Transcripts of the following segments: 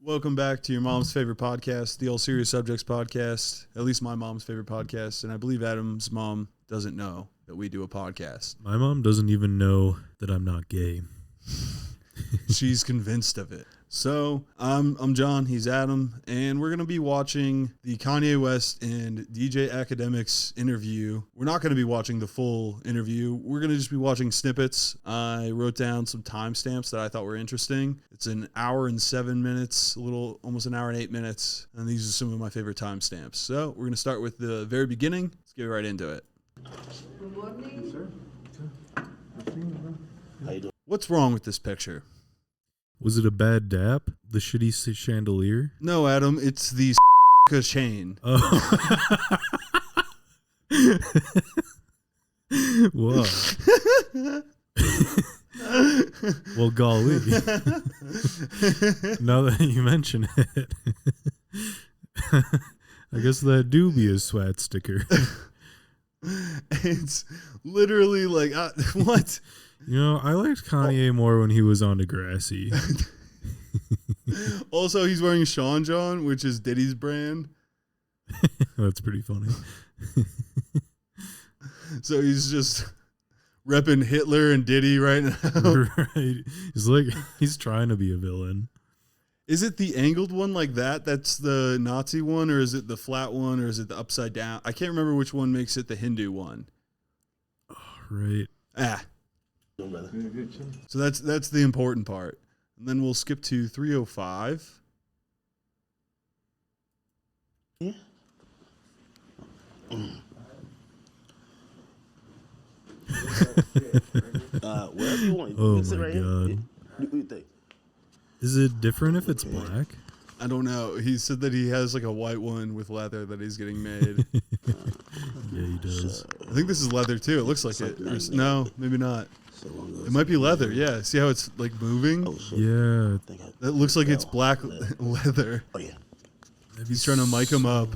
Welcome back to your mom's favorite podcast, the All Serious Subjects podcast. At least my mom's favorite podcast, and I believe Adam's mom doesn't know that we do a podcast. My mom doesn't even know that I'm not gay. She's convinced of it. So I'm John, he's Adam, and we're going to be watching the Kanye West and DJ Akademiks interview. We're not going to be watching the full interview. We're going to just be watching snippets. I wrote down some timestamps that I thought were interesting. It's an hour and 7 minutes, almost an hour and 8 minutes, and these are some of my favorite timestamps. So we're going to start with the very beginning. Let's get right into it. Good morning. Yes, sir. How you doing? What's wrong with this picture? Was it a bad dap? The shitty chandelier? No, Adam, it's the chain. Oh. Whoa. Well, golly. Now that you mention it, I guess that do be a swat sticker. It's literally like, what? You know, I liked Kanye more when he was on Degrassi. Also, he's wearing Sean John, which is Diddy's brand. That's pretty funny. So he's just repping Hitler and Diddy right now. Right. He's trying to be a villain. Is it the angled one like that? That's the Nazi one, or is it the flat one, or is it the upside down? I can't remember which one makes it the Hindu one. Oh, right. So that's the important part. And then we'll skip to 305. Yeah. Wherever you want. Oh You sit my right God. Here. What do you think? Is it different if it's black? I don't know. He said that he has like a white one with leather that he's getting made. Yeah, he does. I think this is leather too. It looks like it. No, maybe not. It might be leather. Yeah. See how it's like moving? Oh, shit. Yeah. That looks like it's black leather. Oh, yeah. He's trying to mic him up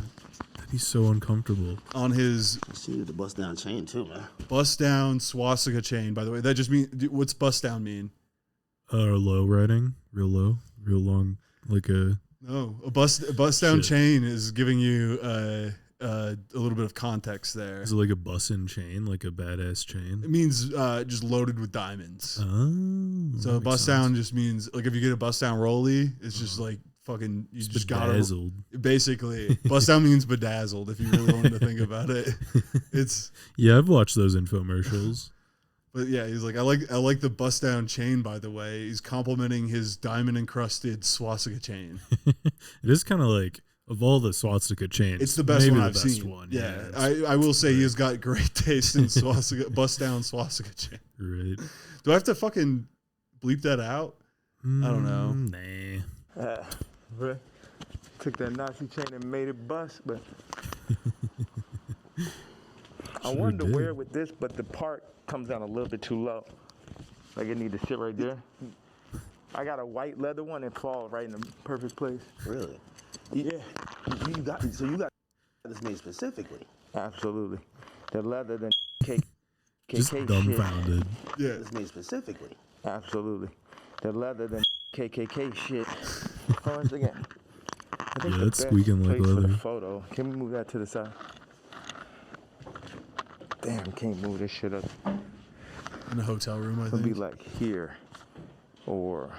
That'd be so uncomfortable. on his I see the bust down chain, too, man. bust down swastika chain, by the way. That just means, what's bust down mean? Low riding, real low, real long, like a. No, a bust down Shit. chain is giving you a little bit of context there. Is it like a bussin' chain, like a badass It chain? means just loaded with diamonds. Oh. So a bust down just means, like, if you get a bust down rollie, it's just like fucking, you just got bedazzled. Basically, bust down means bedazzled. If you really wanted to think about it, it's. Yeah, I've watched those infomercials. But yeah, he's like, I like the bust down chain. By the way, he's complimenting his diamond encrusted swastika chain. It is kind of like, of all the swastika chains, It's the best maybe one the I've best seen. One. Yeah, it's I will say he has got great taste in swastika, bust down swastika chain. right. Do I have to fucking bleep that out? I don't know. Nah. Right. Took that Nazi chain and made it bust, but I Sure wanted to did. wear it with this, but the part comes down a little bit too low. Like it need to sit right there. I got a white leather one and fall right in the perfect place. Really? Yeah, You got this made specifically. absolutely. The leather, the KKK Just shit. dumbfounded. Yeah, This made specifically. Absolutely. The leather, the KKK shit. Once again. I think Yeah, the it's best squeaking like place for the leather. photo. Can we move that to the side? Damn, can't move this shit up. in a hotel room, I It'll be think. like here, or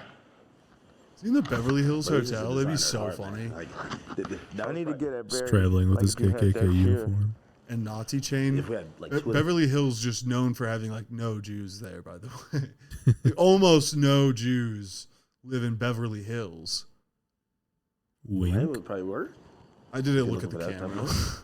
Is he in the Beverly Hills But he's just a Hotel? That'd be designer so at heart, funny. man. That I need to get a Just very traveling with like his if you had that KKK here. uniform. And Nazi chain. If we had like Twitter. Beverly Hills just known for having like no Jews there, by the way. Almost no Jews live in Beverly Hills. It Wink. would probably work. I did a You're look at looking the for that type camera. of-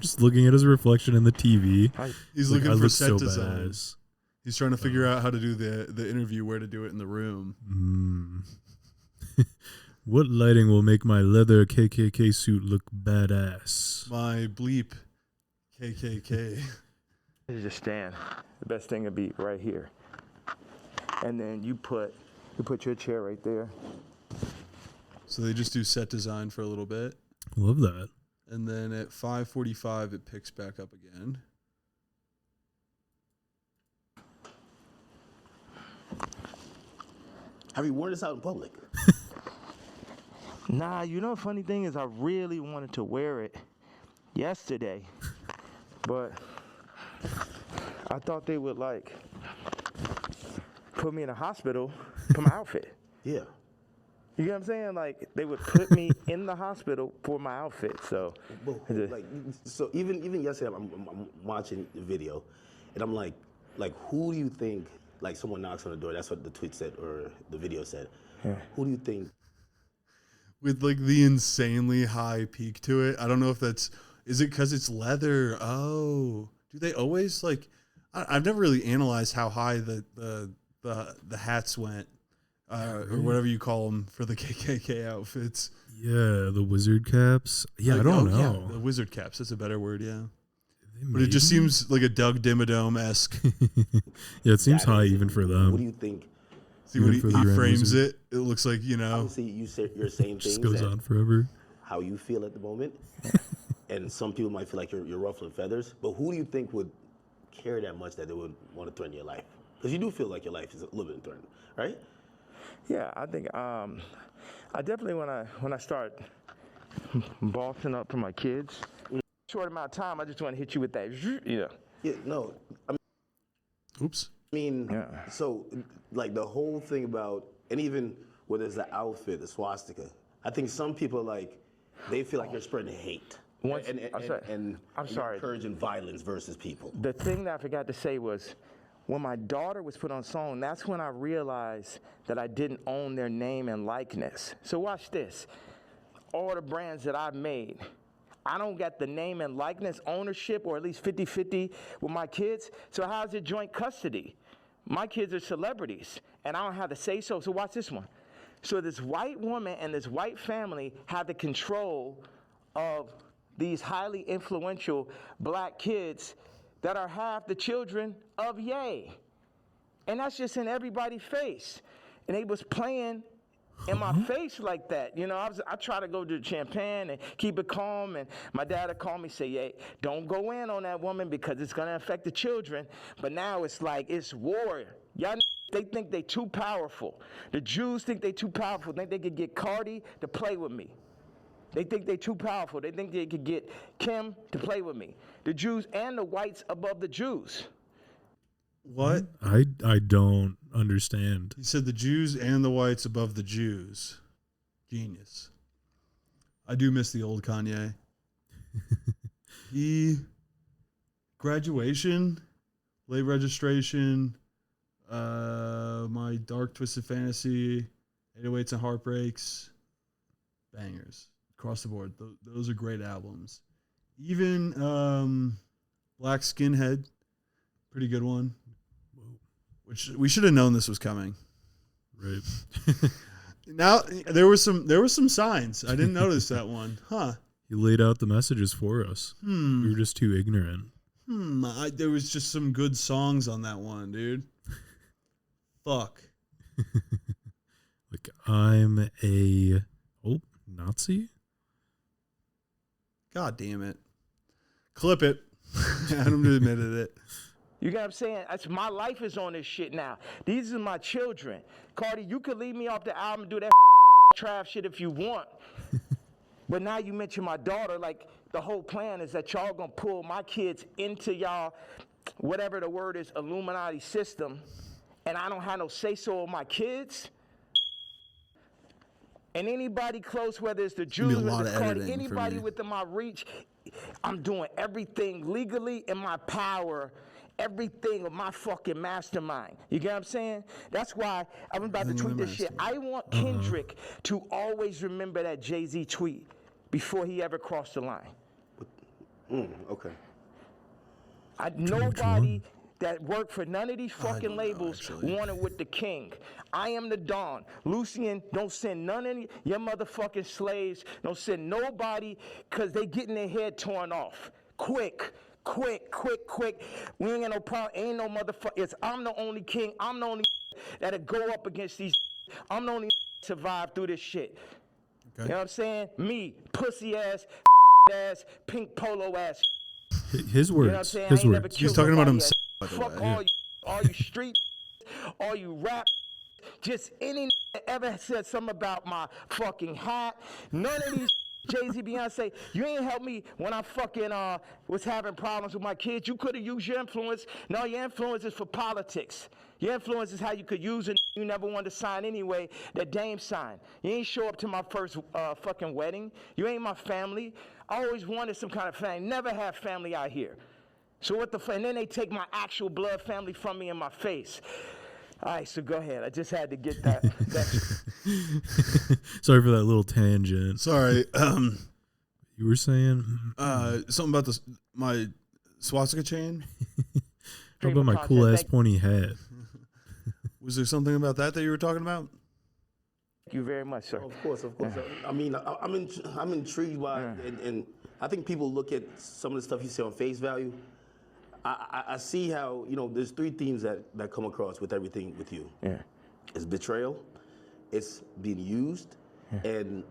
Just looking at his reflection in the TV. He's Like, looking I for look set so design. badass. He's trying to figure out how to do the interview, where to do it in the room. What lighting will make my leather KKK suit look badass? My bleep KKK. You just stand. The best thing would be right here, and then you put your chair right there. So they just do set design for a little bit. Love that. And then at 5:45, it picks back up again. Have you worn this out in public? Nah, you know, funny thing is I really wanted to wear it yesterday, but I thought they would like put me in a hospital for my outfit. Yeah. You know what I'm saying? Like they would put me in the hospital for my outfit. So, So even yesterday, I'm watching the video, and I'm like, who do you think? Like someone knocks on the door. That's what the tweet said or the video said. Yeah. Who do you think? With like the insanely high peak to it. I don't know if is it because it's leather? Oh, do they always like? I've never really analyzed how high the hats went. Or whatever you call them for the KKK outfits. Yeah, the wizard caps. Yeah, I don't know. Yeah, the wizard caps. That's a better word, yeah. But it just seems like a Doug Dimmadome-esque. Yeah, it seems high even for them. What do you think? See, when he frames it, it looks like, Obviously, you're saying things. Just goes on forever. How you feel at the moment. And some people might feel like you're ruffling feathers. But who do you think would care that much that they would want to threaten your life? Because you do feel like your life is a little bit threatened, right? yeah, I think I definitely when I start bossing up for my kids, short amount of time, I just want to hit you with that. Yeah. Yeah. No. Oops. I mean, so like the whole thing about, and even whether it's the outfit, the swastika, I think some people they feel like you're spreading hate. And I'm sorry. Encouraging violence versus people. The thing that I forgot to say was, when my daughter was put on song, that's when I realized that I didn't own their name and likeness. So watch this. All the brands that I've made, I don't got the name and likeness ownership, or at least 50-50 with my kids. So how's it joint custody? My kids are celebrities, and I don't have to say so. So watch this one. So this white woman and this white family have the control of these highly influential black kids that are half the children of Ye. And that's just in everybody's face. And they was playing in my face like that. You know, I try to go to Champagne and keep it calm, and my dad would call me, say, "Hey, don't go in on that woman because it's gonna affect the children." But now it's like, it's war. Y'all they think they too powerful. The Jews think they too powerful. Think they could get Cardi to play with me. They think they too powerful. They think they could get Kim to play with me. The Jews and the whites above the Jews. What? I don't understand. He said the Jews and the whites above the Jews. Genius. I do miss the old Kanye. Graduation, late registration, my Dark Twisted Fantasy, 808s and Heartbreaks, bangers across the board. Those are great albums. Even Black Skinhead, pretty good one. Which we should have known this was coming. Right. Now there were some signs. I didn't notice that one. Huh. He laid out the messages for us. We were just too ignorant. There was just some good songs on that one, dude. Fuck. Like, I'm a Nazi? God damn it. Clip it. Adam admitted it. You get what I'm saying? My life is on this shit now. These are my children. Cardi, you could leave me off the album and do that trash shit if you want. But now you mention my daughter, like the whole plan is that y'all gonna pull my kids into y'all, whatever the word is, Illuminati system, and I don't have no say-so of my kids. And anybody close, whether it's the Jews or the Cardi, anybody within my reach, I'm doing everything legally in my power, everything of my fucking mastermind. You get what I'm saying? That's why I'm about to tweet this shit. I want Kendrick to always remember that Jay-Z tweet before he ever crossed the line. Okay. Nobody that worked for none of these fucking labels wanted with the king. I am the Don. Lucian, don't send none of your motherfucking slaves. Don't send nobody, because they getting their head torn off. Quick. We ain't got no problem. Ain't no motherfucker. I'm the only king. I'm the only that'll go up against these. I'm the only survive through this shit. Okay. You know what I'm saying? Me, pussy ass, pink polo ass. His words. You know what I'm saying? His words. He's talking about himself. Fuck all you street, all you rap, just any ever said something about my fucking hat. None of these Jay-Z, Beyonce, you ain't helped me when I fucking was having problems with my kids. You could have used your influence. No, your influence is for politics. Your influence is how you could use it. You never wanted to sign anyway. That Dame signed. You ain't show up to my first fucking wedding. You ain't my family. I always wanted some kind of family. Never have family out here. So what the fuck? And then they take my actual blood family from me in my face. All right, so go ahead. I just had to get that. Sorry for that little tangent. Sorry. You were saying Something about my swastika chain. How about my cool ass pointy hat? Was there something about that you were talking about? Thank you very much, sir. Of course. I mean, I'm intrigued by, and I think people look at some of the stuff you say on face value. I see how, there's three themes that come across with everything with you. Yeah. It's betrayal, it's being used, and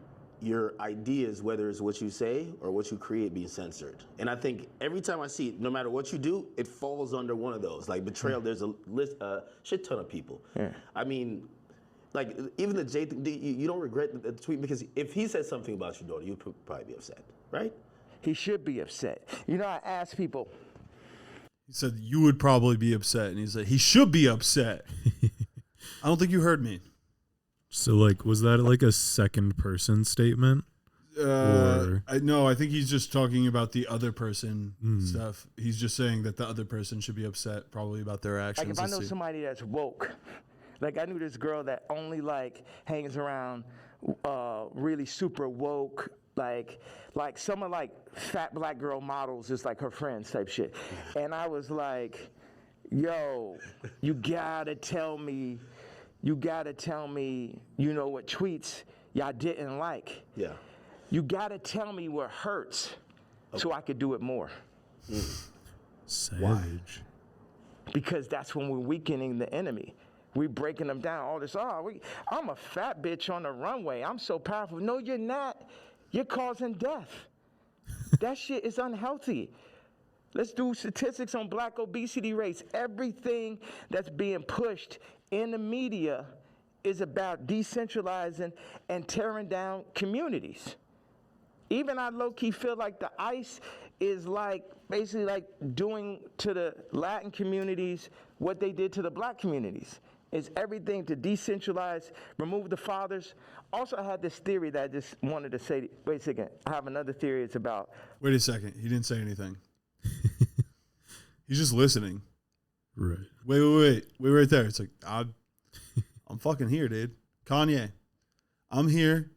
your ideas, whether it's what you say or what you create, being censored. And I think every time I see it, no matter what you do, it falls under one of those. Like betrayal, there's a shit ton of people. Yeah. I mean, like even the Jay, you don't regret the tweet, because if he said something about your daughter, you'd probably be upset, right? He should be upset. I ask people. He said you would probably be upset, and he said he should be upset. I don't think you heard me. So, was that a second person statement? No, I think he's just talking about the other person stuff. He's just saying that the other person should be upset, probably about their actions. Like if I know somebody that's woke, like I knew this girl that only hangs around really super woke. Like some of fat black girl models is like her friends type shit. And I was like, yo, you gotta tell me, what tweets y'all didn't like. Yeah. You gotta tell me what hurts so I could do it more. Savage. Why? Because that's when we're weakening the enemy. We breaking them down. All this, I'm a fat bitch on the runway. I'm so powerful. No, you're not. You're causing death. That shit is unhealthy. Let's do statistics on black obesity rates. Everything that's being pushed in the media is about decentralizing and tearing down communities. Even I low-key feel like the ICE is basically doing to the Latin communities what they did to the black communities. It's everything to decentralize, remove the fathers. Also, I had this theory that I just wanted to say. Wait a second. I have another theory. It's about. Wait a second. He didn't say anything. He's just listening. Right. Wait right there. It's like, I'm fucking here, dude. Kanye, I'm here.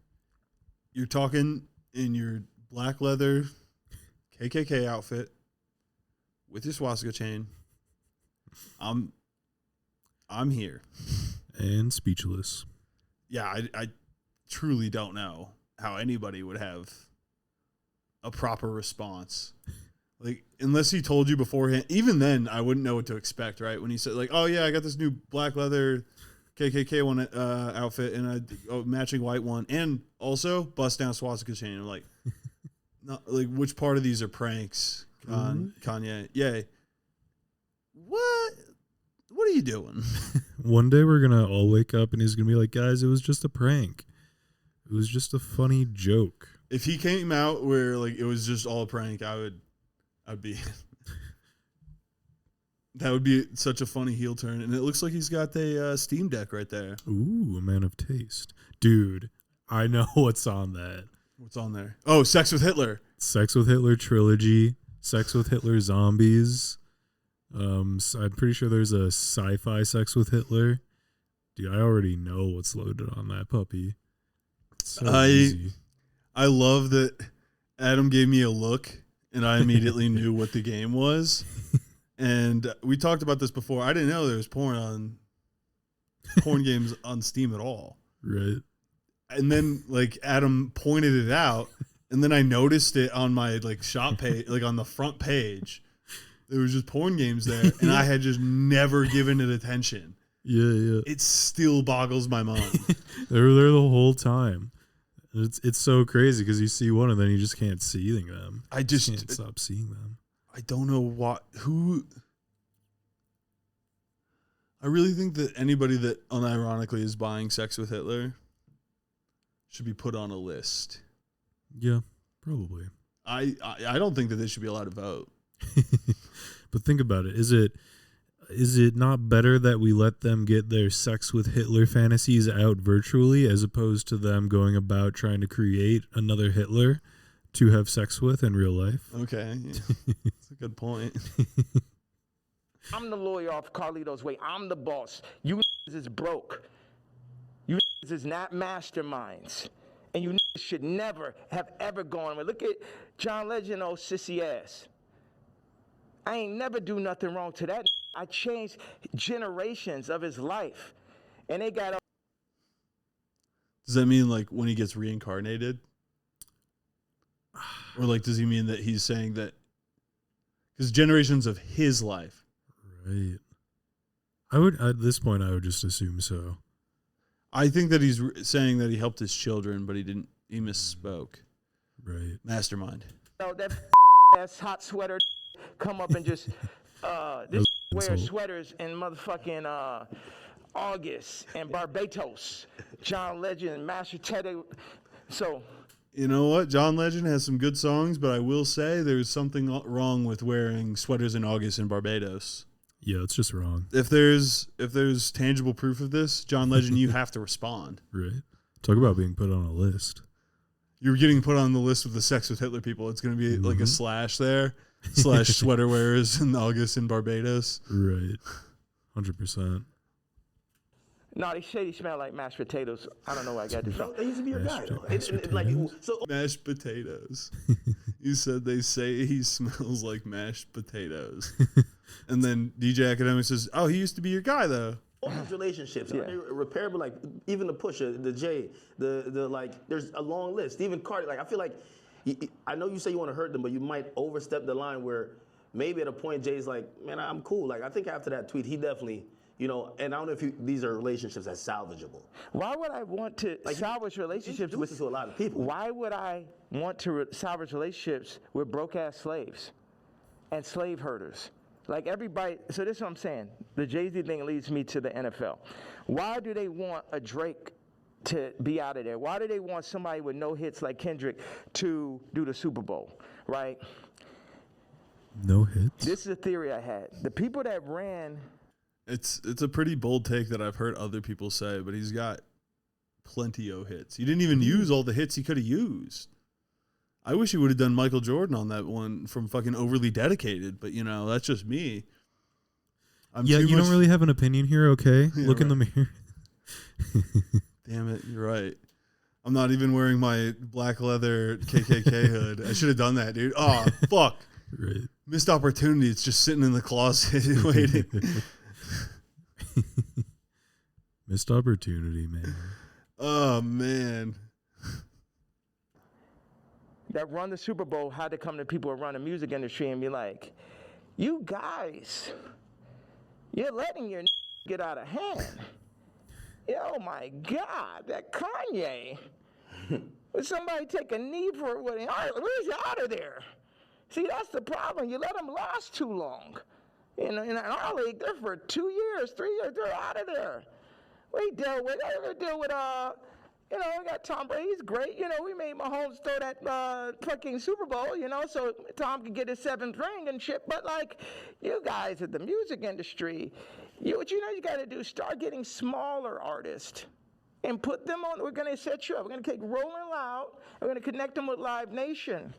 You're talking in your black leather KKK outfit with your swastika chain. I'm here. And speechless. Yeah, I truly don't know how anybody would have a proper response. Unless he told you beforehand. Even then, I wouldn't know what to expect, right? When he said, oh, yeah, I got this new black leather KKK one outfit and a matching white one. And also, bust down swastika chain. I'm like, no, which part of these are pranks on Kanye? Yay. What are you doing? One day we're going to all wake up and he's going to be like, guys, it was just a prank. It was just a funny joke. If he came out where it was just all a prank, I'd be that would be such a funny heel turn. And it looks like he's got a Steam Deck right there. Ooh, a man of taste. Dude, I know what's on that. What's on there? Oh, Sex with Hitler. Sex with Hitler trilogy. Sex with Hitler zombies. So I'm pretty sure there's a sci-fi Sex with Hitler. Dude, I already know what's loaded on that puppy. So easy. I love that Adam gave me a look and I immediately knew what the game was. And we talked about this before. I didn't know there was porn games on Steam at all. Right. And then Adam pointed it out, and then I noticed it on my shop page, on the front page. There was just porn games there, and I had just never given it attention. Yeah. It still boggles my mind. They were there the whole time. It's so crazy because you see one and then you just can't see them. I just can't stop seeing them. I don't know I really think that anybody that unironically is buying sex with Hitler should be put on a list. Yeah, probably. I don't think that they should be allowed to vote. But think about it. Is it not better that we let them get their sex with Hitler fantasies out virtually as opposed to them going about trying to create another Hitler to have sex with in real life? Okay. Yeah. That's a good point. I'm the lawyer off Carlito's Way. I'm the boss. You is broke. You is not masterminds. And you should never have ever gone. Look at John Legend, old sissy ass. I ain't never do nothing wrong to that. I changed generations of his life. And they got... Does that mean like when he gets reincarnated? Or like does he mean that he's saying that... Because generations of his life. Right. I would, at this point, I would just assume so. I think that he's saying that he helped his children, but he misspoke. Right. Mastermind. That ass hot sweater come up and just wear sweaters in motherfucking August and Barbados. John Legend, Master Teddy. So... You know what? John Legend has some good songs, but I will say there's something wrong with wearing sweaters in August in Barbados. Yeah, it's just wrong. If there's tangible proof of this, John Legend, you have to respond. Right. Talk about being put on a list. You're getting put on the list with the sex with Hitler people. It's going to be like a slash there. / sweater wearers in August in Barbados. Right. 100%. No, they say he smell like mashed potatoes. I don't know where I got this from. They used to be your guy, though. Mashed potatoes. You said they say he smells like mashed potatoes. And then DJ Akademiks says, oh, he used to be your guy, though. All these relationships, are they repairable? Like, even the Pusha, the Jay, the like, there's a long list. Even Cardi, like, I feel like, I know you say you want to hurt them, but you might overstep the line where maybe at a point Jay's like, man, I'm cool. Like, I think after that tweet, he definitely... You know, and I don't know if these are relationships that's salvageable. Why would I want to salvage relationships with to a lot of people? Why would I want to salvage relationships with broke-ass slaves and slave herders? Like everybody, so this is what I'm saying. The Jay-Z thing leads me to the NFL. Why do they want a Drake to be out of there? Why do they want somebody with no hits like Kendrick to do the Super Bowl, right? No hits? This is a theory I had. The people that ran... It's a pretty bold take that I've heard other people say, but he's got plenty of hits. He didn't even use all the hits he could have used. I wish he would have done Michael Jordan on that one from fucking Overly Dedicated, but you know, that's just me. You don't really have an opinion here, okay? Yeah, Look in the mirror. Damn it, you're right. I'm not even wearing my black leather KKK hood. I should have done that, dude. Oh, fuck. Right. Missed opportunity. It's just sitting in the closet waiting. Missed opportunity, man. Oh, man. That run the Super Bowl had to come to people who run the music industry and be like, you guys, you're letting your get out of hand. Oh, my God, that Kanye. Would somebody take a knee for it? Where's he out of there? See, that's the problem. You let them last too long. In our league, they're for 2 years, 3 years, they're out of there. We deal with, we got Tom Brady, he's great. We made Mahomes throw that fucking Super Bowl, so Tom could get his 7th ring and shit. But, like, you guys at the music industry, what you got to do, start getting smaller artists and put them on. We're going to set you up. We're going to take Rolling Loud. We're going to connect them with Live Nation.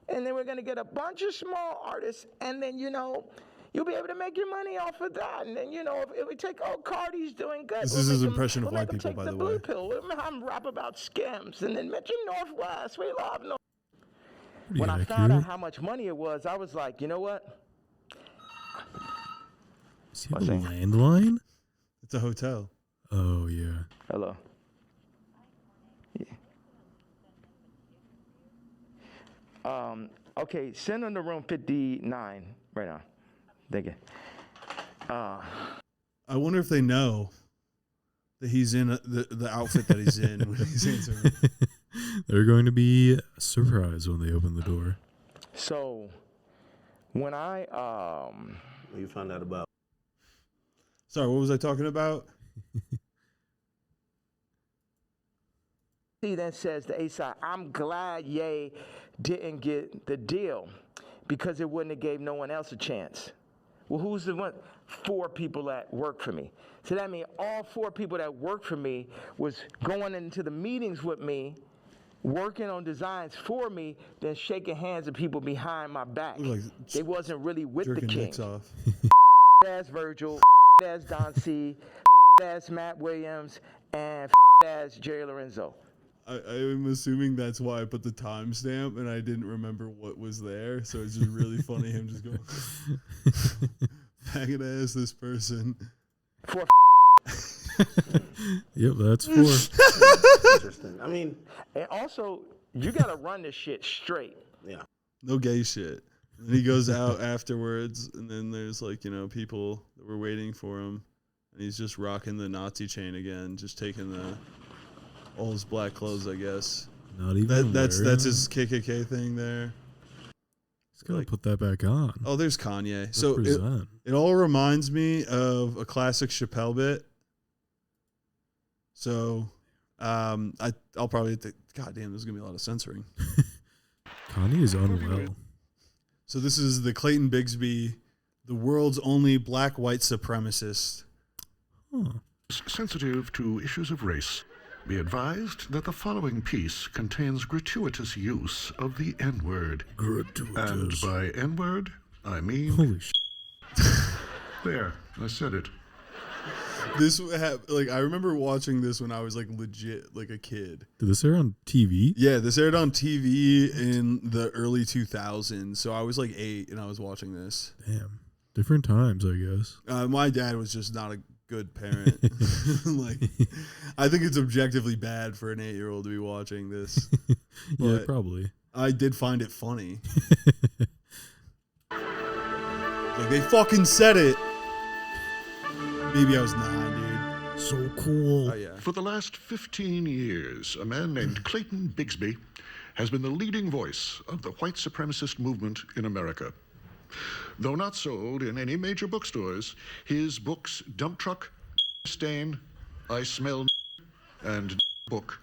And then we're going to get a bunch of small artists, and then, you'll be able to make your money off of that. And then, if we take, Cardi's doing good. This is his impression of white people, by the way. Blue pill. We'll have him rap about Skims. And then mention Northwest. We love North. When I found out how much money it was, I was like, you know what? Is he a landline? It's a hotel. Oh, yeah. Hello. Yeah. Okay, send him to room 59 right now. Thank you. I wonder if they know that he's in the outfit that he's in when he's answering. They're going to be surprised when they open the door. So, when I you found out about? Sorry, what was I talking about? He then says to A-Side, I'm glad Ye didn't get the deal because it wouldn't have gave no one else a chance. Well, who's the one? 4 people that work for me. So that means all 4 people that work for me was going into the meetings with me, working on designs for me, then shaking hands with people behind my back. Like they wasn't really with the jerking king. dicks off. As Virgil, as Don C, as Matt Williams, and as Jerry Lorenzo. I'm assuming that's why I put the timestamp and I didn't remember what was there. So it's just really funny him just going, faggot ass this person. 4 Yep, that's 4. Interesting. I mean, and also, you got to run this shit straight. yeah. No gay shit. And he goes out afterwards, and then there's like, you know, people that were waiting for him, and he's just rocking the Nazi chain again, just taking all his black clothes, I guess. Not even That's his KKK thing there. He's got to put that back on. Oh, there's Kanye. So Represent. it all reminds me of a classic Chappelle bit. So I'll probably think, God damn, there's gonna be a lot of censoring. Kanye is unwell. So this is the Clayton Bigsby, the world's only black white supremacist. Huh. Sensitive to issues of race, be advised that the following piece contains gratuitous use of the N-word. And by N-word, I mean... Holy shit. There, I said it. This like I remember watching this when I was like legit like a kid. Did this air on TV? Yeah, this aired on TV in the early 2000s. So I was like 8 and I was watching this. Damn. Different times, I guess. My dad was just not a good parent. Like, I think it's objectively bad for an 8-year-old to be watching this. Yeah, But probably. I did find it funny. Like, they fucking said it. Maybe I was 9, dude. So cool. Oh, yeah. For the last 15 years, a man named Clayton Bigsby has been the leading voice of the white supremacist movement in America. Though not sold in any major bookstores, his books Dump Truck, Stain, I Smell, and Book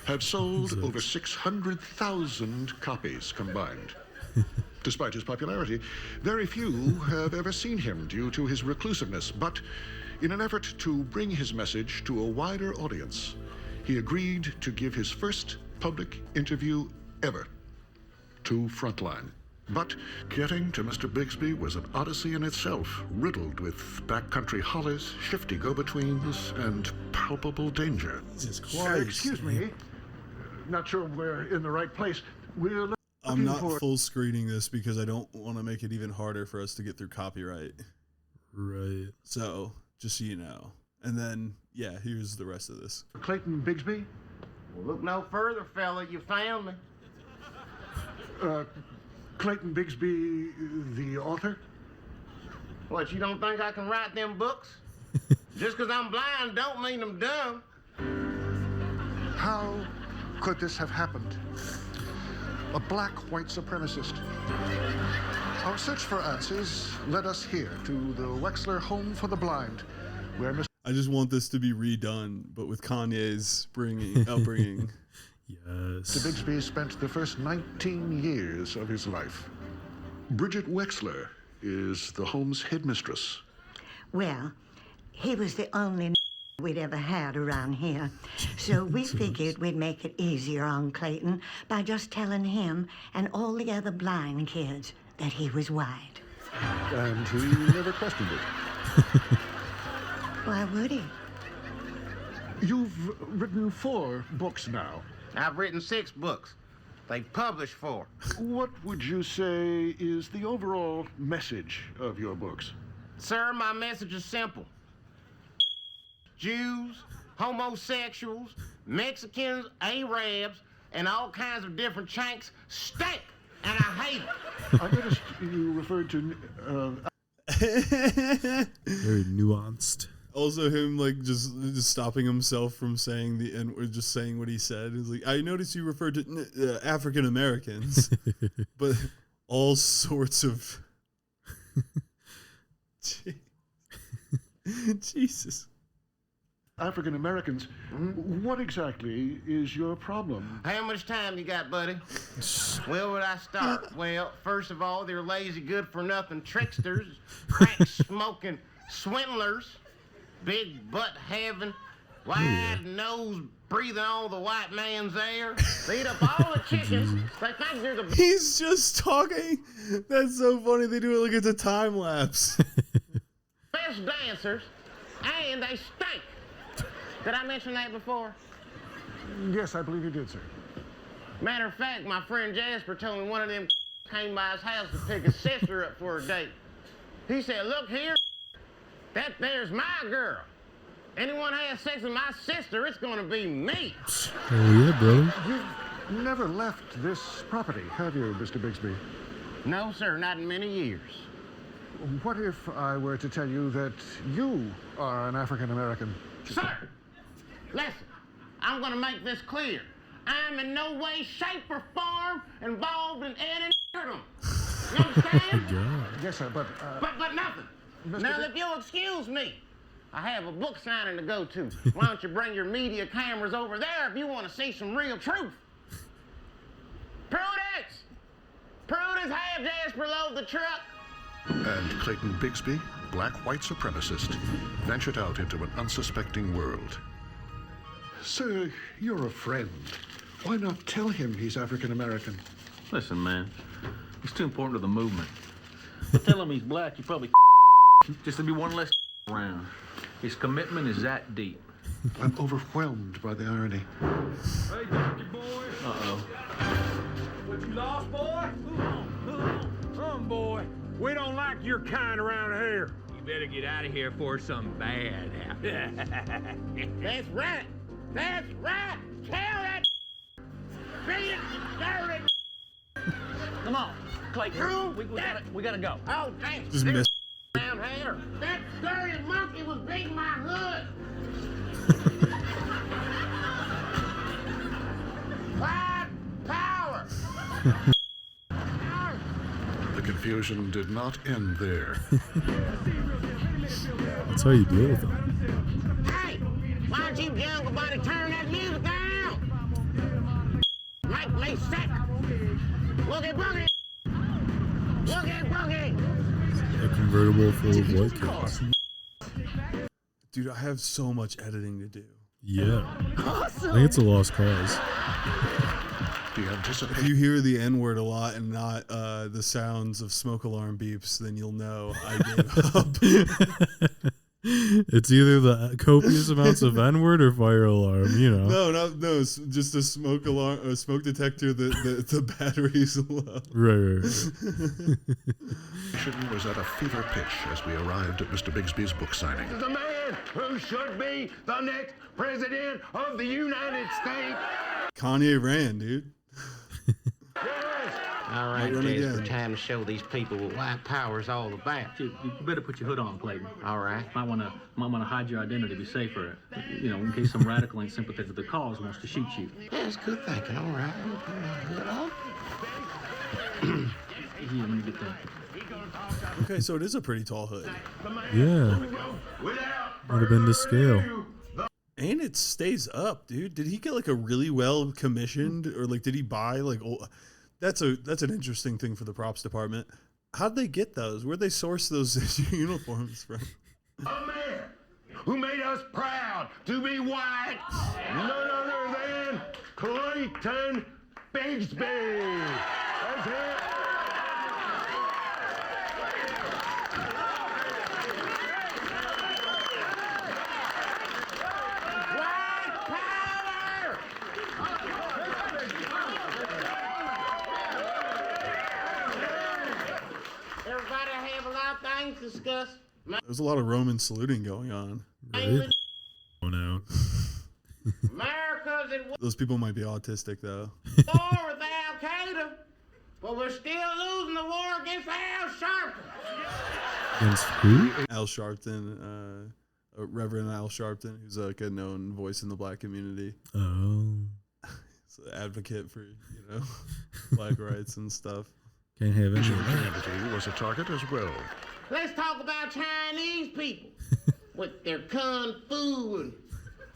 have sold over 600,000 copies combined. Despite his popularity, very few have ever seen him due to his reclusiveness, but in an effort to bring his message to a wider audience, he agreed to give his first public interview ever to Frontline. But getting to Mr. Bigsby was an odyssey in itself, riddled with backcountry hollers, shifty go-betweens, and palpable danger. Jesus Christ. Excuse me, not sure we're in the right place. We're I'm not full screening this because I don't want to make it even harder for us to get through copyright. Right. So, just so you know. And then, yeah, here's the rest of this. Clayton Bigsby. Well, look no further, fella. You found me. Clayton Bigsby, the author. What, you don't think I can write them books? Just 'cause I'm blind don't mean I'm dumb. How could this have happened? A black white supremacist. Our search for answers led us here to the Wexler Home for the Blind, where Mr. I just want this to be redone, but with Kanye's upbringing. Yes. Bigsby spent the first 19 years of his life. Bridget Wexler is the home's headmistress. Well, he was the only we'd ever had around here. So we figured we'd make it easier on Clayton by just telling him and all the other blind kids that he was white. And he never questioned it. Why would he? You've written 4 books now. I've written 6 books. They've published 4. What would you say is the overall message of your books? Sir, my message is simple. Jews, homosexuals, Mexicans, Arabs, and all kinds of different chanks stink, and I hate it. I noticed you referred to... Very nuanced. Also, him like just stopping himself from saying the N word, just saying what he said. He's like, I noticed you referred to African Americans, but all sorts of. Jesus. African Americans, what exactly is your problem? How much time you got, buddy? Where would I start? Well, first of all, they're lazy, good-for-nothing tricksters, crack-smoking swindlers, big butt-having, wide-nose breathing all the white man's air. They eat up all the chickens. They think they're the... He's just talking. That's so funny. They do it like it's a time lapse. best dancers, and they stink. Did I mention that before? Yes, I believe you did, sir. Matter of fact, my friend Jasper told me one of them came by his house to pick his sister up for a date. He said, look here, that there's my girl. Anyone has sex with my sister, it's gonna be me. Oh yeah, brother. You've never left this property, have you, Mr. Bigsby? No, sir, not in many years. What if I were to tell you that you are an African American? Sir, listen, I'm gonna make this clear. I'm in no way, shape, or form involved in any them. You understand? Yes, sir, but... But nothing. Mr. Now, if you'll excuse me, I have a book signing to go to. Why don't you bring your media cameras over there if you want to see some real truth? Prudence! Prudence, have Jasper load the truck. And Clayton Bigsby, black white supremacist, ventured out into an unsuspecting world. Sir, you're a friend. Why not tell him he's African American? Listen, man, he's too important to the movement. Tell him he's black, you probably just to be one less around. His commitment is that deep. I'm overwhelmed by the irony. Hey, donkey boy. Uh-oh. What, you lost, boy? Come, boy. We don't like your kind around here. You better get out of here before something bad happens. That's right. That's right. Tell that big, dirty. Come on, Clayton. We gotta go. Oh, damn. Just miss. Down here. That dirty monkey was beating my hood. White power. The confusion did not end there. That's how you deal with them. Hey, why don't you jungle buddy turn that music down? Make me sick. Look at Boogie. Look at Boogie. A convertible full of white kids. Dude, I have so much editing to do. Yeah. I think it's a lost cause. Do you anticipate? If you hear the N-word a lot and not the sounds of smoke alarm beeps, then you'll know I gave up. It's either the copious amounts of N-word or fire alarm, you know. No, it's just a smoke alarm, a smoke detector. The battery's low. Right. Action was at a fever pitch as we arrived at Mr. Bigsby's book signing. The man who should be the next president of the United States. Kanye ran, dude. All right, Run Jasper, again. time to show these people what white power is all about. You better put your hood on, Clayton. All right. Might wanna hide your identity to be safer. You know, in case some radical ain't sympathetic to the cause wants to shoot you. Yeah, that's good thinking. All right. Here, let me get that. Okay, so it is a pretty tall hood. Yeah. Would have been to scale. And it stays up, dude. Did he get like a really well commissioned, or like did he buy like old? That's an interesting thing for the props department. How'd they get those? Where'd they source those uniforms from? A man who made us proud to be white, none other than Clayton Bigsby. That's it. White power! Everybody have a lot of things to discuss. There's a lot of Roman saluting going on. Right? Going out. America's at Those people might be autistic though. war with Al Qaeda, but we're still losing the war against Al Sharpton. Against who? Al Sharpton, Reverend Al Sharpton, who's like a known voice in the black community. Oh. He's an advocate for, black rights and stuff. Can't have any Jim of that. Kennedy was a target as well. Let's talk about Chinese people. with their kung fu and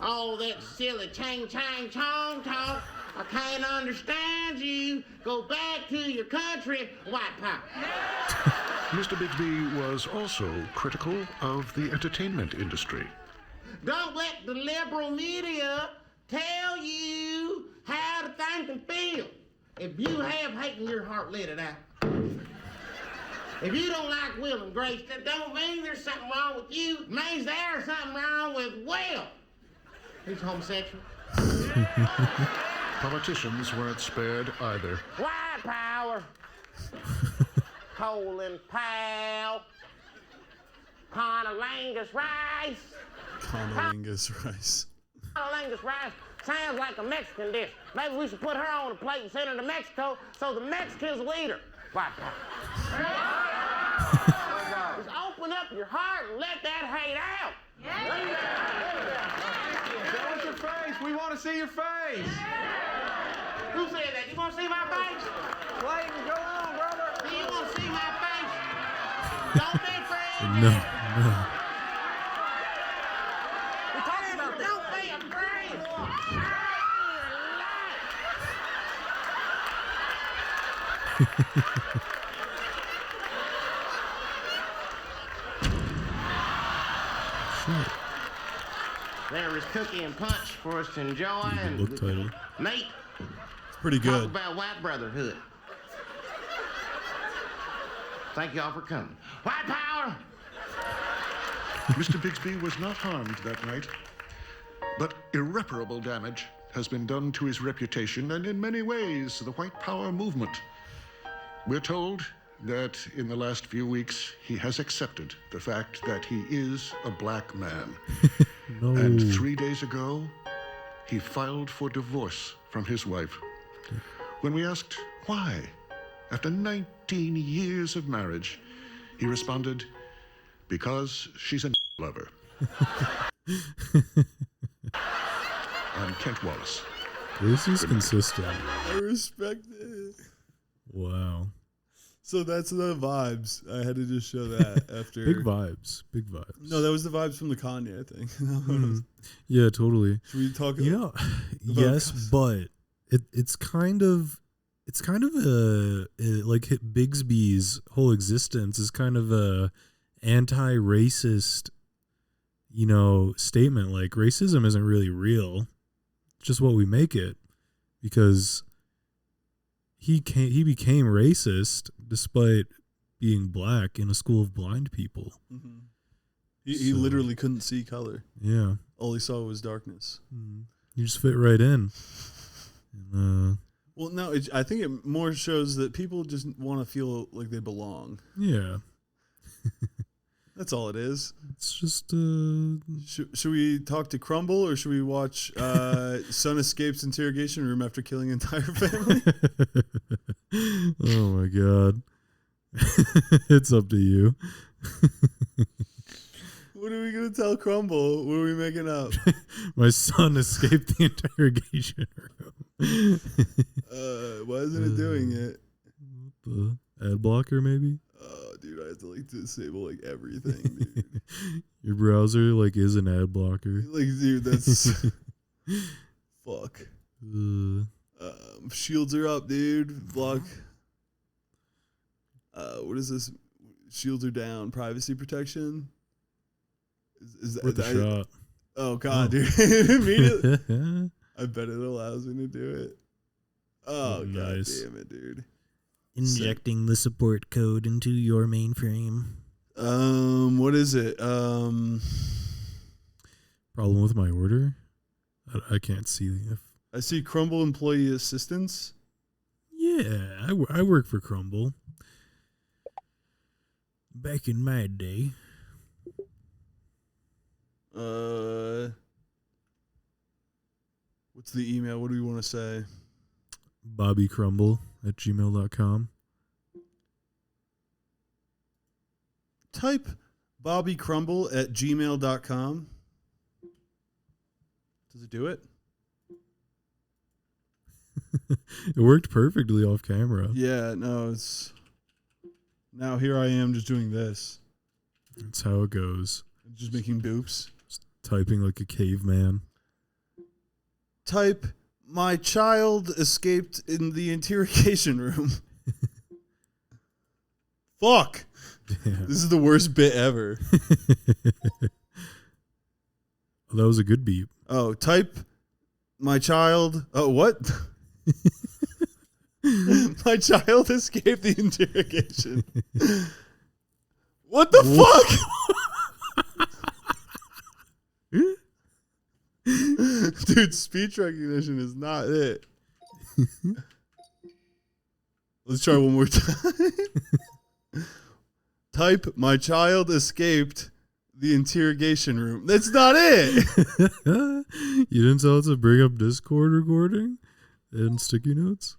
all that silly chang chang chong talk. I can't understand you. Go back to your country, white power. Mr. Bigsby was also critical of the entertainment industry. Don't let the liberal media tell you how to think and feel. If you have hate in your heart, let it out. If you don't like Will and Grace, that don't mean there's something wrong with you. It means there's something wrong with Will. He's homosexual. Politicians weren't spared either. White power. Colin Powell. Conolingus rice. Conolingus rice. Conolingus rice sounds like a Mexican dish. Maybe we should put her on a plate and send her to Mexico so the Mexicans will eat her. White power. Just open up your heart and let that hate out. Show us your face. We want to see your face. Who said that? You want to see my face? Clayton, go on, brother. Do you want to see my face? Don't be afraid. No. We're talking about don't be afraid. There is Cookie and Punch for us to enjoy. And Book title. Nate, It's pretty talk good. about white brotherhood. Thank y'all for coming. White power! Mr. Bigsby was not harmed that night, but irreparable damage has been done to his reputation and in many ways the white power movement. We're told that in the last few weeks he has accepted the fact that he is a black man. No. And 3 days ago, he filed for divorce from his wife. When we asked why, after 19 years of marriage, he responded, because she's a lover. I'm Kent Wallace. This is consistent. I respect it. Wow. So that's the vibes. I had to just show that after. Big vibes. Big vibes. No, that was the vibes from the Kanye, I think. Yeah, totally. Should we talk? Yeah. Yes, but it's kind of like Bigsby's whole existence is kind of a anti-racist, statement. Like racism isn't really real. It's just what we make it, because he became racist despite being black in a school of blind people. Mm-hmm. He literally couldn't see color. Yeah. All he saw was darkness. You just fit right in. Well, no, I think it more shows that people just want to feel like they belong. Yeah. That's all it is. It's just Should we talk to Crumbl, or should we watch Son Escapes Interrogation Room after killing entire family? Oh my god. It's up to you. What are we gonna tell Crumbl? What are we making up? My son escaped the interrogation room. Why isn't it doing it? The ad blocker, maybe? Oh, dude, I have to disable everything, dude. Your browser is an ad blocker. Dude, that's fuck. Shields are up, dude. Block. What is this? Shields are down. Privacy protection. Is that Worth a shot? Oh god, dude! Immediately, I bet it allows me to do it. Oh nice. God damn it, dude! Injecting the support code into your mainframe. What is it? Problem with my order? I can't see if. I see Crumbl employee assistance. Yeah, I work for Crumbl. Back in my day. What's the email? What do we want to say? BobbyCrumble@gmail.com. Type BobbyCrumble@gmail.com. Does it do it? It worked perfectly off camera. Yeah, no, it's... Now here I am just doing this. That's how it goes. Just making boops. Just typing like a caveman. Type, my child escaped in the interrogation room. Fuck. Yeah. This is the worst bit ever. Oh, that was a good beat. Oh, type, my child. Oh, what? My child escaped the interrogation. What the fuck? Dude, speech recognition is not it. Let's try one more time. Type, my child escaped the interrogation room. That's not it. You didn't tell it to bring up Discord recording and sticky notes?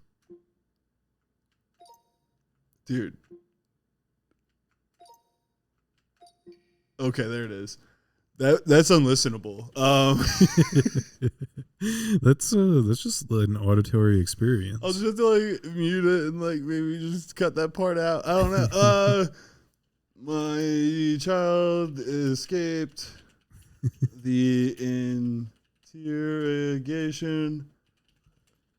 Dude. Okay, there it is. That's unlistenable. That's just an auditory experience. I'll just have to like mute it and like maybe just cut that part out. I don't know. My child escaped the interrogation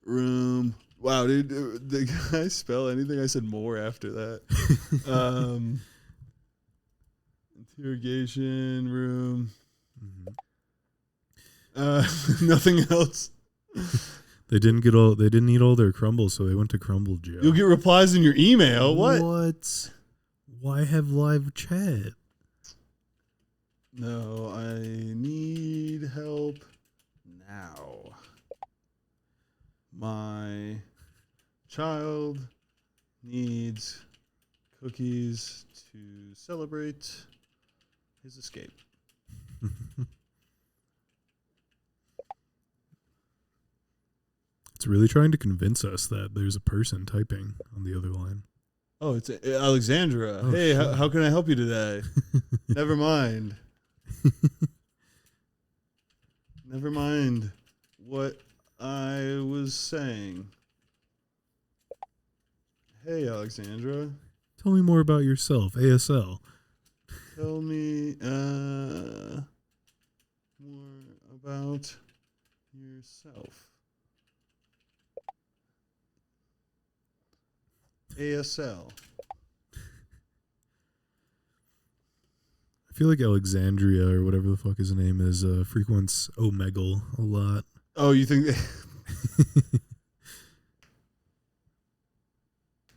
room. Wow, dude, did I spell anything? I said more after that. Interrogation room. Nothing else. They didn't eat all their Crumbl, so they went to Crumbl jail. You'll get replies in your email. What? What? Why have live chat? No, I need help now. My child needs cookies to celebrate his escape. It's really trying to convince us that there's a person typing on the other line. Oh, it's Alexandra. Oh, hey, shit. how can I help you today? Never mind. Never mind what I was saying. Hey, Alexandra. Tell me more about yourself, ASL. Tell me more about yourself. ASL. I feel like Alexandria or whatever the fuck his name is frequents Omegle a lot. Oh, you think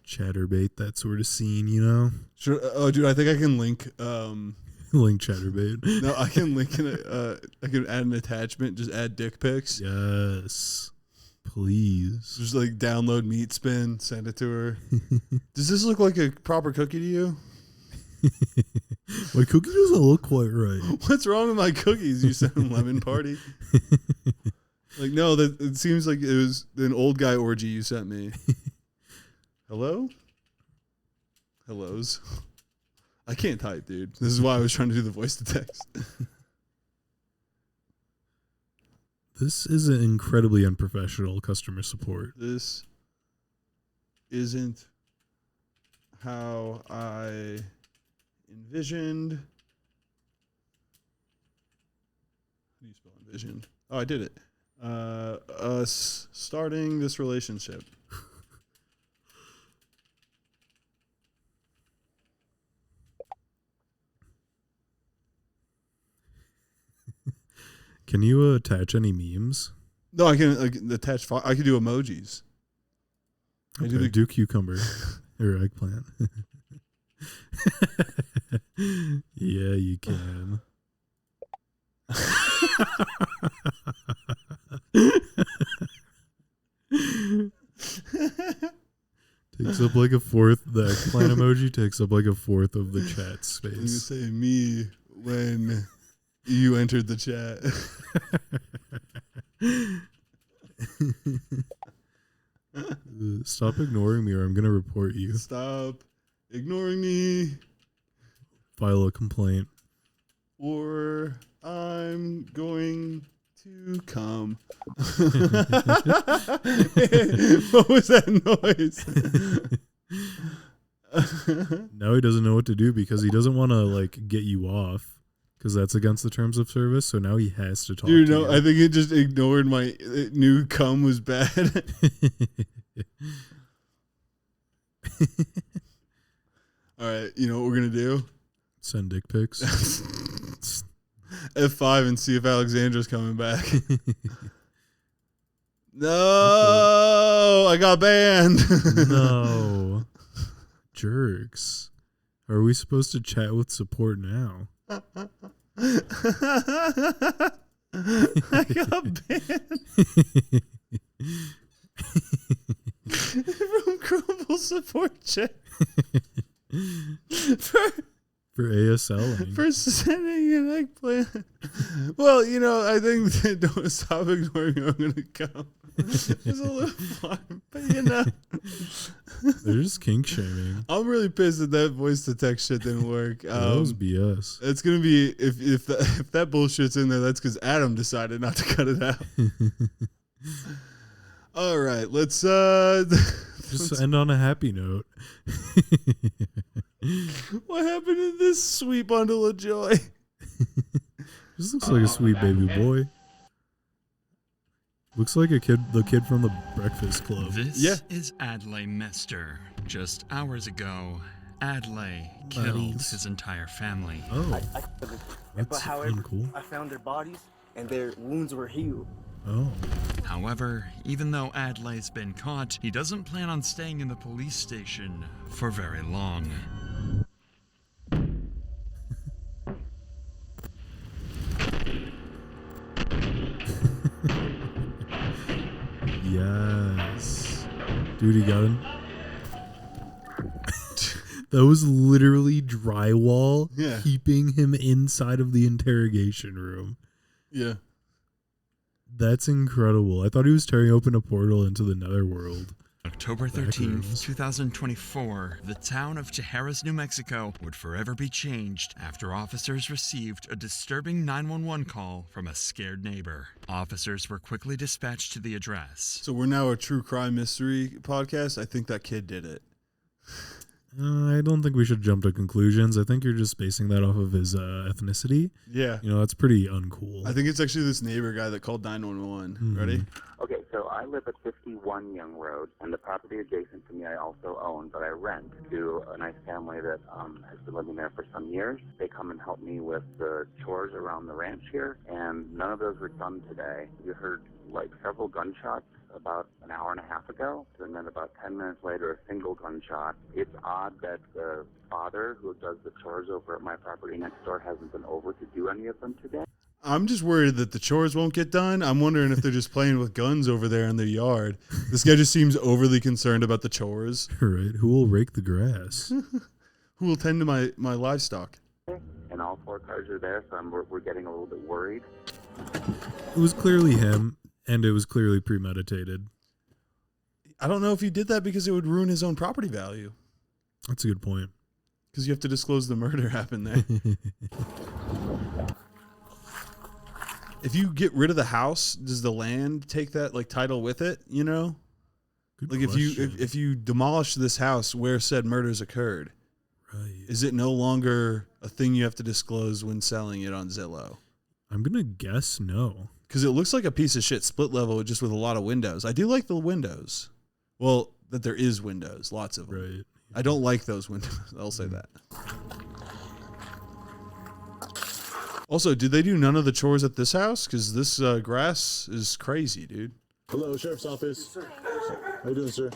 Chatterbait, that sort of scene, you know? Sure. Oh, dude, I think I can link. Link Chatterbait. No, I can link. I can add an attachment. Just add dick pics. Yes, please. Just like download Meat Spin, send it to her. Does this look like a proper cookie to you? My cookie doesn't look quite right. What's wrong with my cookies? You sent them Lemon Party. Like, no, that it seems like it was an old guy orgy you sent me. Hello? Hellos. I can't type, dude. This is why I was trying to do the voice to text. This is an incredibly unprofessional customer support. This isn't how I envisioned. How do you spell envisioned? Oh, I did it. Us starting this relationship. Can you attach any memes? No, I can attach. I can do emojis. Okay, do cucumber or eggplant. Yeah, you can. Takes up like a fourth. The eggplant emoji takes up like a fourth of the chat space. You say me when you entered the chat. Stop ignoring me or I'm going to report you. Stop ignoring me. File a complaint. Or I'm going to come. What was that noise? Now he doesn't know what to do because he doesn't want to like get you off because that's against the terms of service. So now he has to talk. Dude, to no, you. I think it just ignored my new cum was bad. All right, you know what we're gonna do? Send dick pics. F5 and see if Alexandra's coming back. No, I got banned. No. Jerks. Are we supposed to chat with support now? I got banned. From Crumbl support chat. For ASL. For sending an eggplant. Well, you know, I think that don't stop ignoring I'm going to come. It's a little fun, but you know. They're just kink shaming. I'm really pissed that voice to text shit didn't work. That was BS. It's going to be, if that bullshit's in there, that's because Adam decided not to cut it out. All right, let's just end on a happy note. What happened to this sweet bundle of joy? This looks like a sweet baby boy. Looks like the kid from the Breakfast Club. This is Adlai Mester. Just hours ago, Adlai killed his entire family. Oh, but however, I found their bodies and their wounds were healed. Oh. However, even though Adlai's been caught, he doesn't plan on staying in the police station for very long. Yes. Dude, he got him. That was literally drywall keeping him inside of the interrogation room. Yeah. That's incredible. I thought he was tearing open a portal into the netherworld. October 13th, 2024, the town of Tijeras, New Mexico would forever be changed after officers received a disturbing 911 call from a scared neighbor. Officers were quickly dispatched to the address. So we're now a true crime mystery podcast. I think that kid did it. I don't think we should jump to conclusions. I think you're just basing that off of his ethnicity. Yeah. You know, that's pretty uncool. I think it's actually this neighbor guy that called 911. Mm-hmm. Ready? Okay, so I live at 51 Young Road, and the property adjacent to me I also own, but I rent to a nice family that has been living there for some years. They come and help me with the chores around the ranch here, and none of those were done today. You heard like several gunshots about an hour and a half ago, and then about 10 minutes later, a single gunshot. It's odd that the father who does the chores over at my property next door hasn't been over to do any of them today. I'm just worried that the chores won't get done. I'm wondering if they're just playing with guns over there in their yard. This guy just seems overly concerned about the chores. Right. Who will rake the grass? Who will tend to my livestock? And all four cars are there, so we're getting a little bit worried. It was clearly him, and it was clearly premeditated. I don't know if he did that because it would ruin his own property value. That's a good point. Because you have to disclose the murder happened there. If you get rid of the house, does the land take that like title with it? You know, good like question. if you demolish this house where said murders occurred, right? Is it no longer a thing you have to disclose when selling it on Zillow? I'm gonna guess no. Because it looks like a piece of shit split level just with a lot of windows. I do like the windows. Well, that there is windows, lots of them. Right. I don't like those windows. I'll say that. Also, did they do none of the chores at this house? Because this grass is crazy, dude. Hello, Sheriff's Office. Yes, sir. How you doing, sir?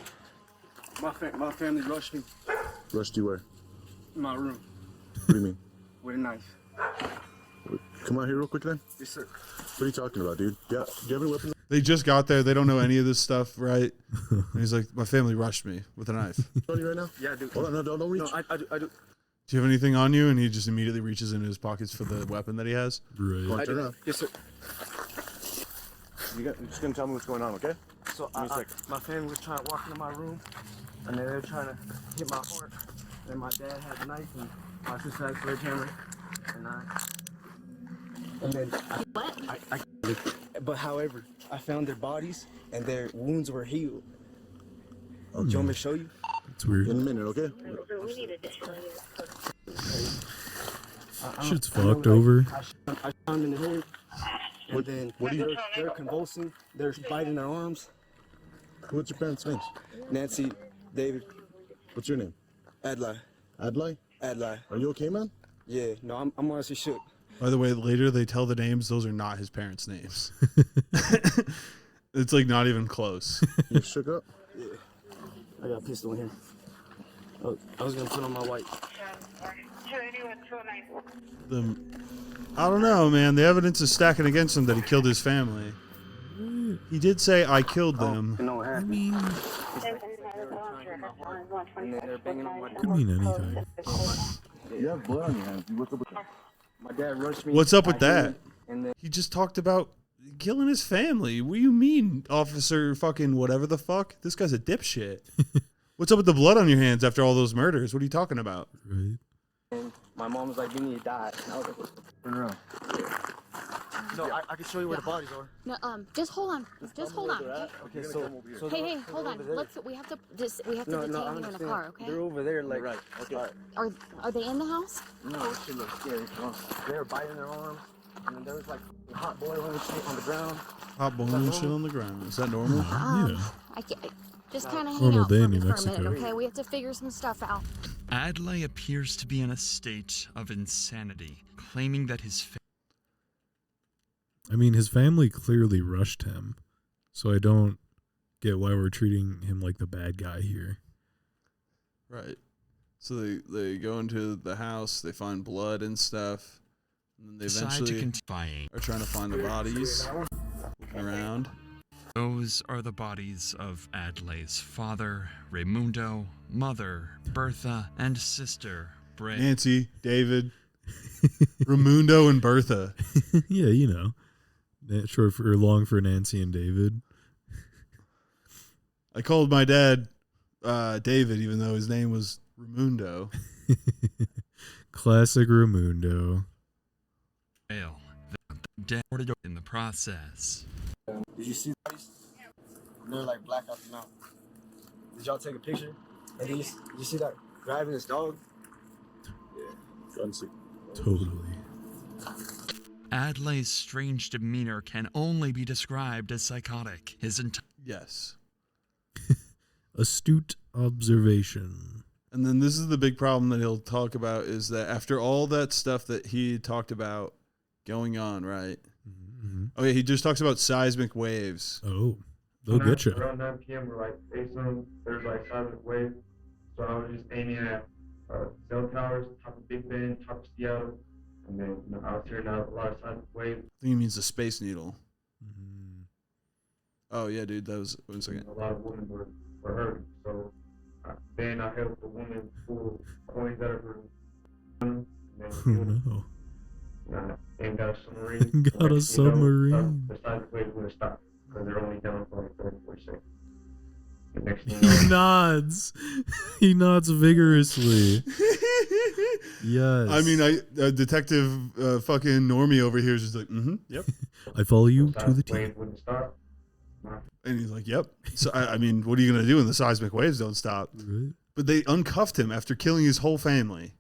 My family rushed me. Rushed you where? In my room. What do you mean? With a knife. Come out here real quick then. Yes, sir. What are you talking about, dude? Yeah, do you have any weapons? They just got there. They don't know any of this stuff, right? And he's like, my family rushed me with a knife. On you right now? Yeah, I do. Hold on, no, don't reach. No, I do. Do you have anything on you? And he just immediately reaches into his pockets for the weapon that he has. Right. Come on, turn around. Yes, sir. You're just gonna tell me what's going on, okay? So my family was trying to walk into my room, and they were trying to hit my heart. And my dad had a knife, and my sister had a sledgehammer, and then but however, I found their bodies, and their wounds were healed. Do you want me to show you? It's weird. In a minute, okay? Shit's fucked over. I shot him in the head, and then they're convulsing. They're biting their arms. What's your parents' names? Nancy, David. What's your name? Adlai. Adlai? Adlai. Are you okay, man? Yeah, no, I'm honestly shook. By the way, later they tell the names. Those are not his parents' names. It's like not even close. You shook up? Yeah. I got a pistol in here. I was gonna put on my white. I don't know, man. The evidence is stacking against him that he killed his family. He did say, "I killed them." You know what happened? Could mean anything. You have blood on your hands. What's up with that? My dad rushed me. What's up with that? And then He just talked about killing his family. What do you mean, officer fucking whatever the fuck? This guy's a dipshit. What's up with the blood on your hands after all those murders? What are you talking about? Right. and my mom was like, "You need to die." And I was like, "Turn around." No, I can show you where the bodies are. No, just hold on. Just hold on. Okay, so Hey, hold on. We have to detain you in a car, okay? They're over there, like right. Okay. Are they in the house? No, it should look scary. They were biting their arms, and then there was like hot boiling shit on the ground. Hot boiling shit on the ground. Is that normal? Yeah. Just kind of hang Normal out day for in me New for a Mexico. minute, okay? We have to figure some stuff out. Adlai appears to be in a state of insanity, claiming that his I mean, his family clearly rushed him, so I don't get why we're treating him like the bad guy here. Right. So they go into the house, they find blood and stuff, and then they eventually are trying to find the bodies, looking around. Those are the bodies of Adlai's father, Raimundo, mother, Bertha, and sister, Bray. Nancy, David, Raimundo, and Bertha. Yeah, you know. Short for long for Nancy and David. I called my dad David, even though his name was Raimundo. Classic Raimundo. Dead in the process. Did you see these? They're like black out the mouth. Did y'all take a picture? And did you see that driving this dog? Yeah. Totally. Adlai's strange demeanor can only be described as psychotic. His entire Yes. Astute observation. And then this is the big problem that he'll talk about is that after all that stuff that he talked about going on, right? Mm-hmm. Oh, yeah, he just talks about seismic waves. Oh, they'll get you. Around 9 p.m., we're like facing, there's like seismic waves. So I was just aiming at cell towers, top of Big Bend, top of Seattle. And then I was hearing out a lot of seismic waves. I think he means the Space Needle. Mm-hmm. Oh, yeah, dude, that was, 1 second. A lot of women were hurt. So then I helped the woman pull coins out of her. And then Oh, no. And got a submarine. Got a submarine. The seismic waves would have stopped because they're only down for like 34 seconds. The next thing He nods. He nods vigorously. Yes. I mean, Detective fucking Normie over here is just like, yep. I follow you to the T. And he's like, yep. So, I mean, what are you going to do when the seismic waves don't stop? Right. But they uncuffed him after killing his whole family.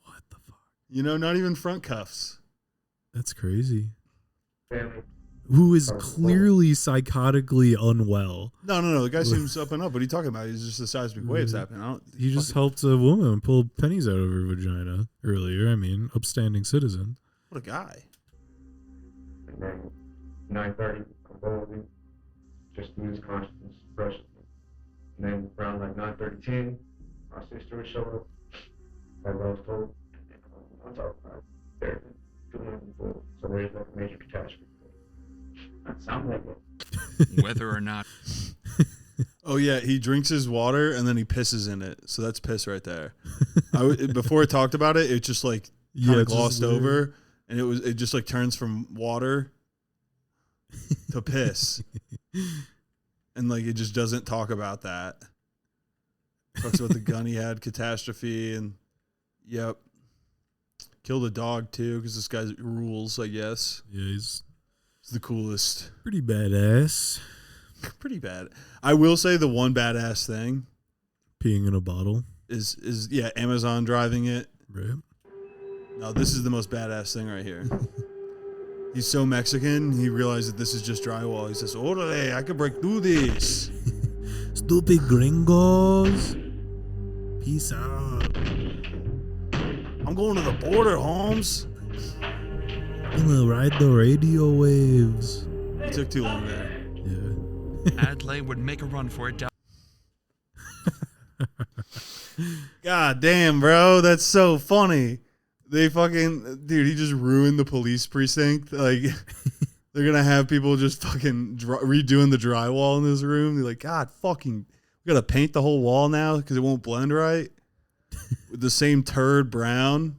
What the fuck? You know, not even front cuffs. That's crazy. Family. Who is clearly psychotically unwell. No. The guy seems up and up. What are you talking about? He's just the seismic waves happening. He just helped a woman pull pennies out of her vagina earlier. I mean, upstanding citizen. What a guy. And then 9:30, convulsing, just lose consciousness, brush. And then around like 9:30, my sister would show up, like I was told. I'm talking about there's 2 women involved, so there's like a major catastrophe. That sounds like it. whether or not. Oh, yeah. He drinks his water and then he pisses in it. So that's piss right there. Before I talked about it, it just like kind of glossed over. And it just like turns from water to piss. And like it just doesn't talk about that. Talks about the gun he had, catastrophe, and yep. Killed a dog too, because this guy rules, I guess. Yeah, he's the coolest. Pretty badass. Pretty bad. I will say the one badass thing. Peeing in a bottle. Is Amazon driving it. Right. No, this is the most badass thing right here. He's so Mexican, he realized that this is just drywall. He says, "Orale, I could break through this." Stupid gringos. Peace out. I'm going to the border, Holmes. I'm gonna ride the radio waves. It took too long there. Yeah. Adlai would make a run for it down. God damn, bro. That's so funny. They fucking... Dude, he just ruined the police precinct. Like, they're going to have people just fucking redoing the drywall in this room. They're like, God, fucking... We got to paint the whole wall now because it won't blend right. With the same turd brown.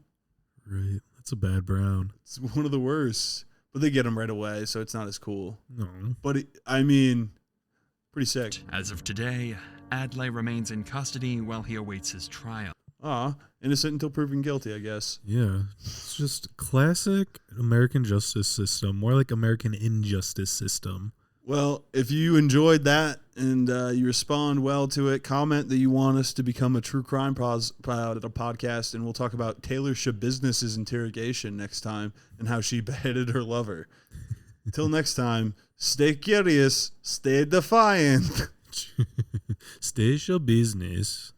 Right. That's a bad brown. It's one of the worst. But they get him right away, so it's not as cool. No. But, I mean, pretty sick. As of today, Adlai remains in custody while he awaits his trial. Innocent until proven guilty, I guess. Yeah. It's just classic American justice system. More like American injustice system. Well, if you enjoyed that and you respond well to it, comment that you want us to become a true crime podcast, and we'll talk about Taylor Schabusiness's interrogation next time and how she beheaded her lover. Until next time, stay curious, stay defiant. Stay Schabusiness.